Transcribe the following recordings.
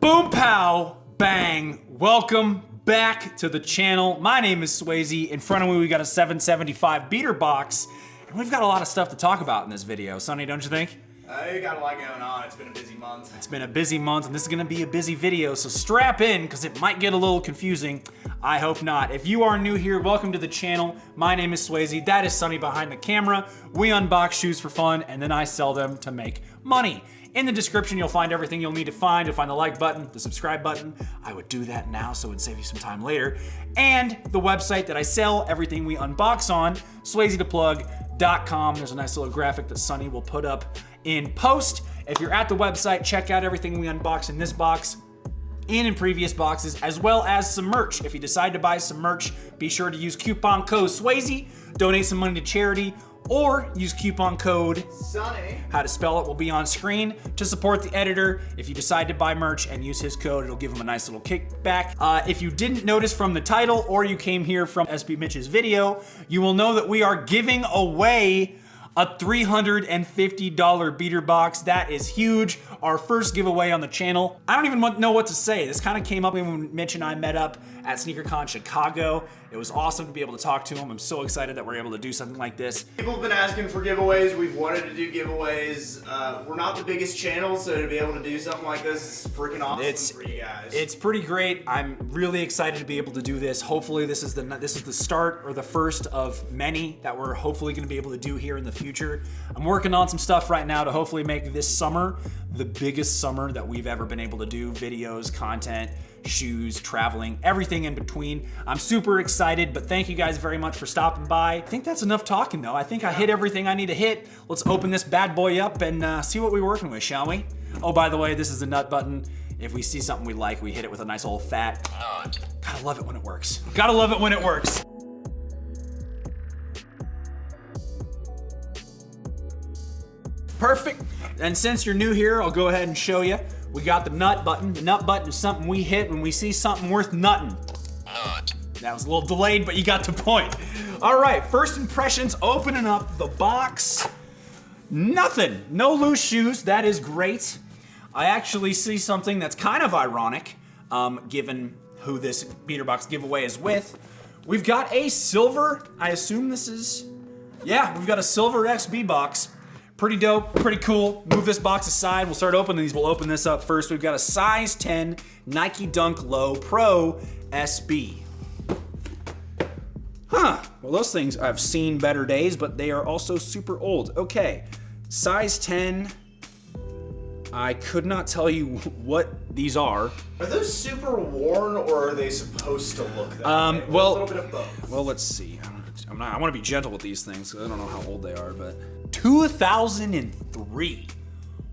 Boom, pow, bang. Welcome back to the channel. My name is Swazy. In front of me, we got a 775 beater box. And we've got a lot of stuff to talk about in this video. Sonny, don't you think? You got a lot going on. It's been a busy month. It's been a busy month, and this is gonna be a busy video, so strap in, because it might get a little confusing. I hope not. If you are new here, welcome to the channel. My name is Swazy. That is Sonny behind the camera. We unbox shoes for fun, and then I sell them to make money. In the description, you'll find everything you'll need to find. You'll find the like button, the subscribe button. I would do that now, so it would save you some time later. And the website that I sell everything we unbox on, swazytoplug.com. There's a nice little graphic that Sonny will put up in post. If you're at the website, check out everything we unbox in this box and in previous boxes, as well as some merch. If you decide to buy some merch, be sure to use coupon code Swazy, donate some money to charity, or use coupon code Sonny. How to spell it will be on screen to support the editor. If you decide to buy merch and use his code, it'll give him a nice little kickback. If you didn't notice from the title, or you came here from SB Mitch's video, you will know that we are giving away a $350 beater box. That is huge. Our first giveaway on the channel. I don't even know what to say. This kind of came up when Mitch and I met up at SneakerCon Chicago. It was awesome to be able to talk to him. I'm so excited that we're able to do something like this. People have been asking for giveaways. We've wanted to do giveaways. We're not the biggest channel, so to be able to do something like this is freaking awesome for you guys. It's pretty great. I'm really excited to be able to do this. Hopefully this is the start or the first of many that we're hopefully going to be able to do here in the future. I'm working on some stuff right now to hopefully make this summer the biggest summer that we've ever been able to do. Videos, content, shoes, traveling, everything in between. I'm super excited, but thank you guys very much for stopping by. I think that's enough talking though. I think I hit everything I need to hit. Let's open this bad boy up and see what we're working with, shall we? Oh, by the way, this is the nut button. If we see something we like, we hit it with a nice old fat nut. Gotta love it when it works. Gotta love it when it works. Perfect. And since you're new here, I'll go ahead and show you. We got the nut button. The nut button is something we hit when we see something worth nutting. Nut. That was a little delayed, but you got the point. All right, first impressions, opening up the box. Nothing, no loose shoes, that is great. I actually see something that's kind of ironic, given who this beater box giveaway is with. We've got a silver, I assume this is, yeah, we've got a silver SB box. Pretty dope, pretty cool. Move this box aside. We'll start opening these. We'll open this up first. We've got a size 10 Nike Dunk Low Pro SB. Huh, well those things I've seen better days, but they are also super old. Okay, size 10. I could not tell you what these are. Are those super worn, or are they supposed to look that way? Well, a little bit of both. Well, let's see. I want to be gentle with these things, because I don't know how old they are, but 2003.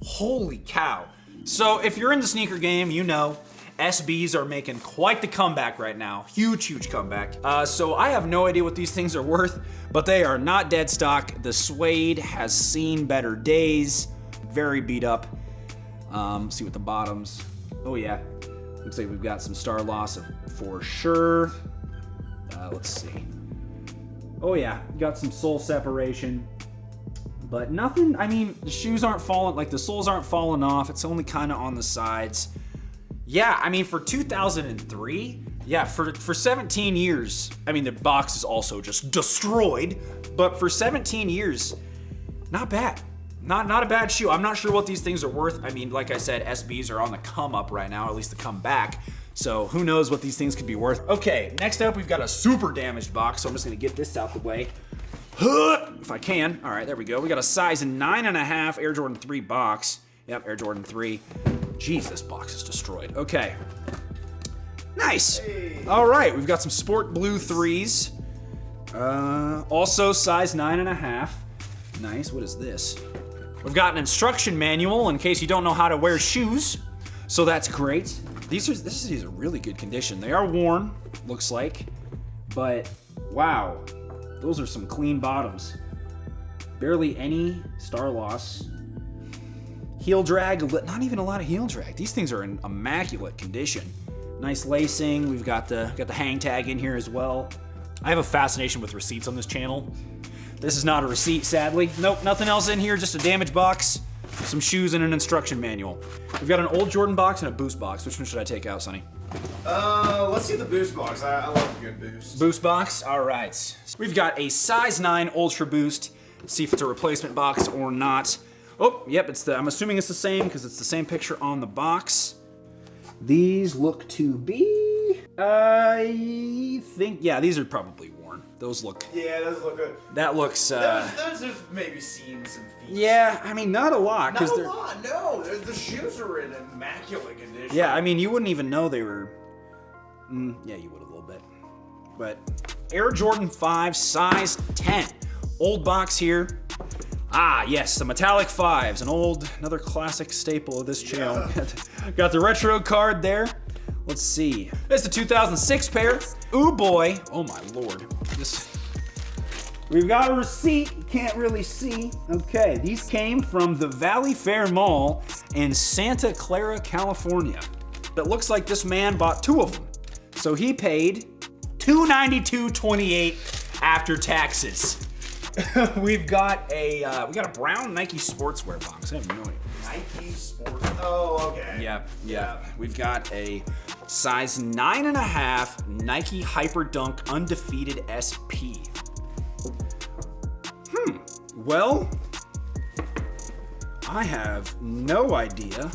Holy cow. So if you're in the sneaker game, you know SBs are making quite the comeback right now. Huge, huge comeback. So I have no idea what these things are worth, but they are not dead stock. The suede has seen better days. Very beat up. See what the bottoms. Oh yeah. Looks like we've got some star loss for sure. Let's see. Oh yeah, got some sole separation. But nothing, I mean, the shoes aren't falling, like the soles aren't falling off. It's only kind of on the sides. Yeah, I mean, for 2003, yeah, for 17 years, I mean, the box is also just destroyed, but for 17 years, not bad. Not a bad shoe. I'm not sure what these things are worth. I mean, like I said, SBs are on the come up right now, at least the come back. So who knows what these things could be worth. Okay, next up, we've got a super damaged box, so I'm just gonna get this out the way. If I can. All right, there we go. We got a size 9.5 Air Jordan 3 box. Yep, Air Jordan 3. Jeez, this box is destroyed. Okay. Nice. Hey. All right, we've got some sport blue 3s. Also size 9.5. Nice, what is this? We've got an instruction manual in case you don't know how to wear shoes. So that's great. These are really good condition. They are worn, looks like, but wow. Those are some clean bottoms. Barely any star loss. Heel drag, not even a lot of heel drag. These things are in immaculate condition. Nice lacing. We've got the hang tag in here as well. I have a fascination with receipts on this channel. This is not a receipt, sadly. Nope, nothing else in here, just a damaged box. some shoes and an instruction manual. We've got an old Jordan box and a boost box. Which one should I take out, Sonny? Let's see the boost box. I love a good boost. Boost box, all right. We've got a size 9 Ultra Boost. See if it's a replacement box or not. Oh, yep, I'm assuming it's the same because it's the same picture on the box. These look to be, I think, yeah, these are probably worn. Those look. Yeah, those look good. That looks. Those have maybe seen some feet. Yeah, I mean, not a lot. Not a lot, no. The shoes are in immaculate condition. Yeah, I mean, you wouldn't even know they were. Yeah, you would a little bit. But Air Jordan 5, size 10. Old box here. Ah, yes, the metallic 5s, another classic staple of this channel. Yeah. Got the retro card there. Let's see. It's the 2006 pair. Ooh boy. Oh my lord. We've got a receipt. You can't really see. Okay, these came from the Valley Fair Mall in Santa Clara, California. It looks like this man bought 2 of them. So he paid $292.28 after taxes. We've got a brown Nike sportswear box. I have no idea. Nike Sports. Oh, okay. Yeah. We've got a size 9.5 Nike Hyperdunk Undefeated SP. Well, I have no idea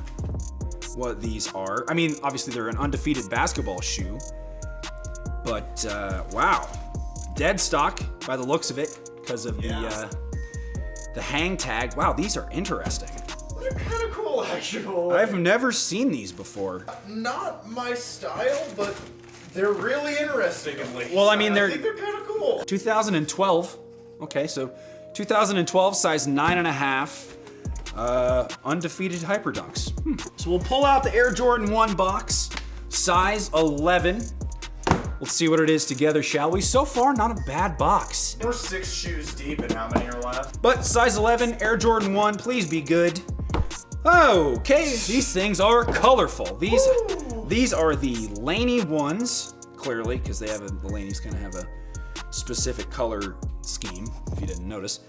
what these are. I mean, obviously they're an undefeated basketball shoe, but wow, dead stock by the looks of it because of the hang tag. Wow, these are interesting. They're kind of cool, actually. I've never seen these before. Not my style, but they're really interesting at least. Well, I mean, I think they're kind of cool. 2012. Okay, so 2012, size 9.5, undefeated Hyperdunks. So we'll pull out the Air Jordan 1 box, size 11. Let's see what it is together, shall we? So far, not a bad box. We're 6 shoes deep, and how many are left? But size 11, Air Jordan 1, please be good. Okay, these things are colorful. These are the Laney ones, clearly, because they have the Laneys kind of have a specific color scheme, if you didn't notice.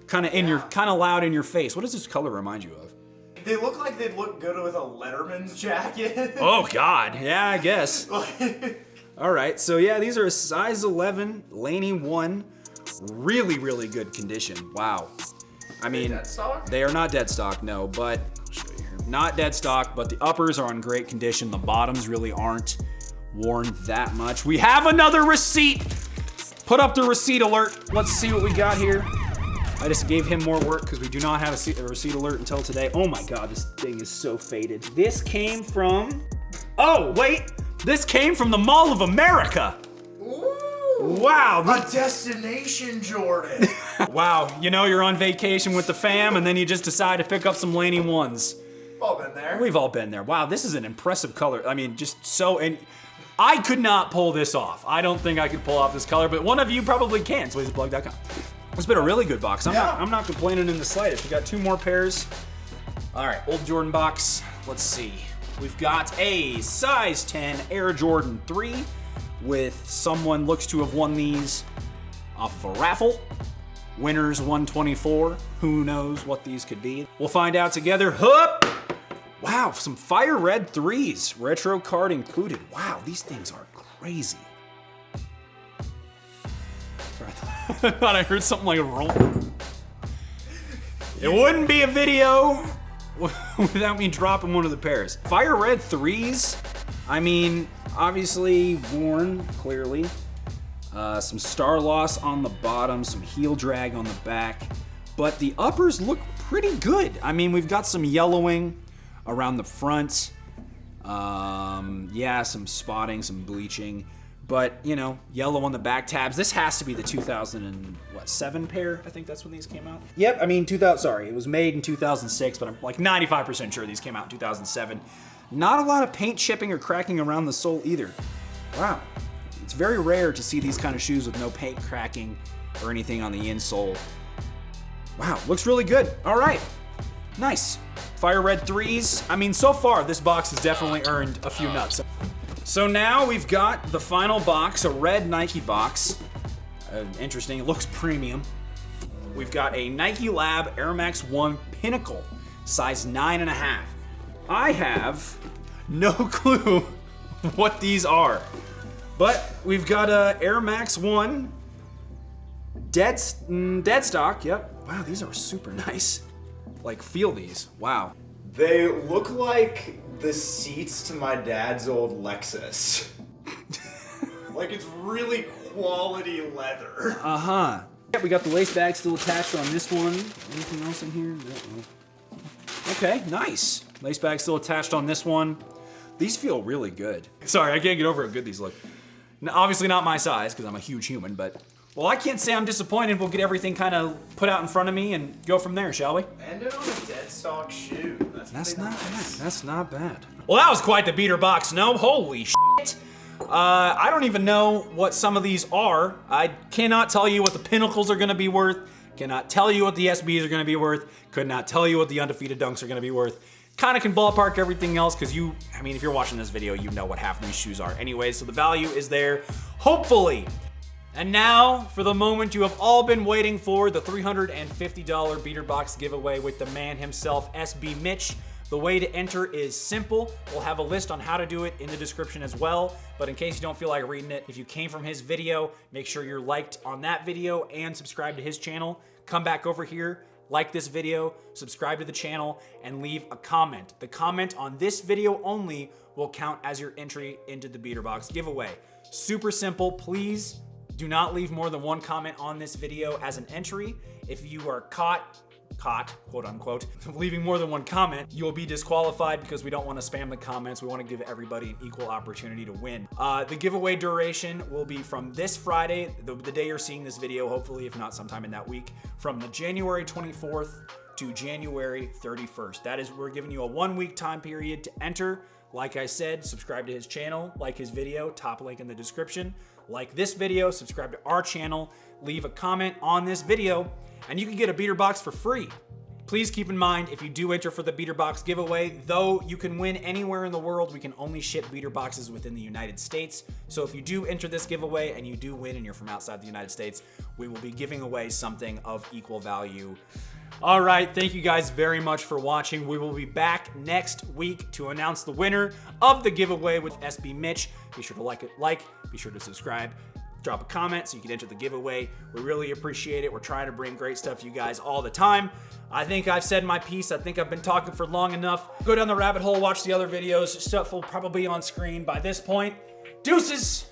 Kind of loud in your face. What does this color remind you of? They look like they'd look good with a Letterman's jacket. Oh God, yeah, I guess. All right, so yeah, these are a size 11 Laney 1. Really, really good condition. Wow. I mean, dead stock? They are not dead stock, no, but I'll show you here. Not dead stock, but the uppers are in great condition. The bottoms really aren't worn that much. We have another receipt. Put up the receipt alert. Let's see what we got here. I just gave him more work because we do not have a receipt alert until today. Oh my God, this thing is so faded. This came from, oh wait, this came from the Mall of America. Ooh, wow. A destination Jordan. Wow, you know you're on vacation with the fam and then you just decide to pick up some Laney 1s. We've all been there. We've all been there. Wow, this is an impressive color. I mean, just so, and I could not pull this off. I don't think I could pull off this color, but one of you probably can. SwazyPlug.com. It's been a really good box. I'm not complaining in the slightest. We got 2 more pairs. All right, old Jordan box. Let's see. We've got a size 10 Air Jordan 3 with someone looks to have won these off of a raffle. Winners 124. Who knows what these could be? We'll find out together. Hup! Wow, some fire red 3s. Retro card included. Wow, these things are crazy. I thought I heard something like a roll. It wouldn't be a video without me dropping one of the pairs. Fire red 3s. I mean, obviously worn, clearly. Some star loss on the bottom, some heel drag on the back. But the uppers look pretty good. I mean, we've got some yellowing around the front. Yeah, some spotting, some bleaching. But, you know, yellow on the back tabs. This has to be the 2007 pair. I think that's when these came out. Yep, I mean, it was made in 2006, but I'm like 95% sure these came out in 2007. Not a lot of paint chipping or cracking around the sole either. Wow. It's very rare to see these kind of shoes with no paint cracking or anything on the insole. Wow, looks really good. All right, nice. Fire red 3s. I mean, so far, this box has definitely earned a few nuts. So now we've got the final box, a red Nike box. Interesting, it looks premium. We've got a Nike Lab Air Max 1 Pinnacle, size 9.5. I have no clue what these are, but we've got a Air Max 1 dead stock. Yep. Wow, these are super nice. Like, feel these. Wow. They look like the seats to my dad's old Lexus. Like, it's really quality leather. Uh-huh. We got the lace bag still attached on this one. Anything else in here? Okay, nice. Lace bag still attached on this one. These feel really good. Sorry, I can't get over how good these look. Now, obviously not my size, because I'm a huge human, but... Well, I can't say I'm disappointed. We'll get everything kind of put out in front of me and go from there, shall we? And it on a dead stock shoe. That's not bad. That's not bad. Well, that was quite the beater box, no? Holy shit. I don't even know what some of these are. I cannot tell you what the Pinnacles are gonna be worth. Cannot tell you what the SBs are gonna be worth. Could not tell you what the Undefeated Dunks are gonna be worth. Kind of can ballpark everything else because I mean, if you're watching this video, you know what half of these shoes are anyway, so the value is there, hopefully. And now, for the moment you have all been waiting for, the $350 beater box giveaway with the man himself, SB Mitch. The way to enter is simple. We'll have a list on how to do it in the description as well. But in case you don't feel like reading it, if you came from his video, make sure you're liked on that video and subscribe to his channel. Come back over here, like this video, subscribe to the channel, and leave a comment. The comment on this video only will count as your entry into the beater box giveaway. Super simple. Please do not leave more than one comment on this video as an entry. If you are caught, quote unquote, leaving more than one comment, you will be disqualified because we don't want to spam the comments. We want to give everybody an equal opportunity to win. The giveaway duration will be from this Friday, the day you're seeing this video, hopefully, if not sometime in that week, from the January 24th to January 31st. That is, we're giving you a 1 week time period to enter. Like I said, subscribe to his channel, like his video, top link in the description. Like this video, subscribe to our channel, leave a comment on this video, and you can get a beater box for free. Please keep in mind, if you do enter for the beater box giveaway, though you can win anywhere in the world, we can only ship beater boxes within the United States. So if you do enter this giveaway and you do win and you're from outside the United States, we will be giving away something of equal value. All right, thank you guys very much for watching. We will be back next week to announce the winner of the giveaway with SB Mitch. Be sure to be sure to subscribe, drop a comment so you can enter the giveaway. We really appreciate it. We're trying to bring great stuff to you guys all the time. I think I've said my piece. I think I've been talking for long enough. Go down the rabbit hole, watch the other videos. Stuff will probably be on screen by this point. Deuces!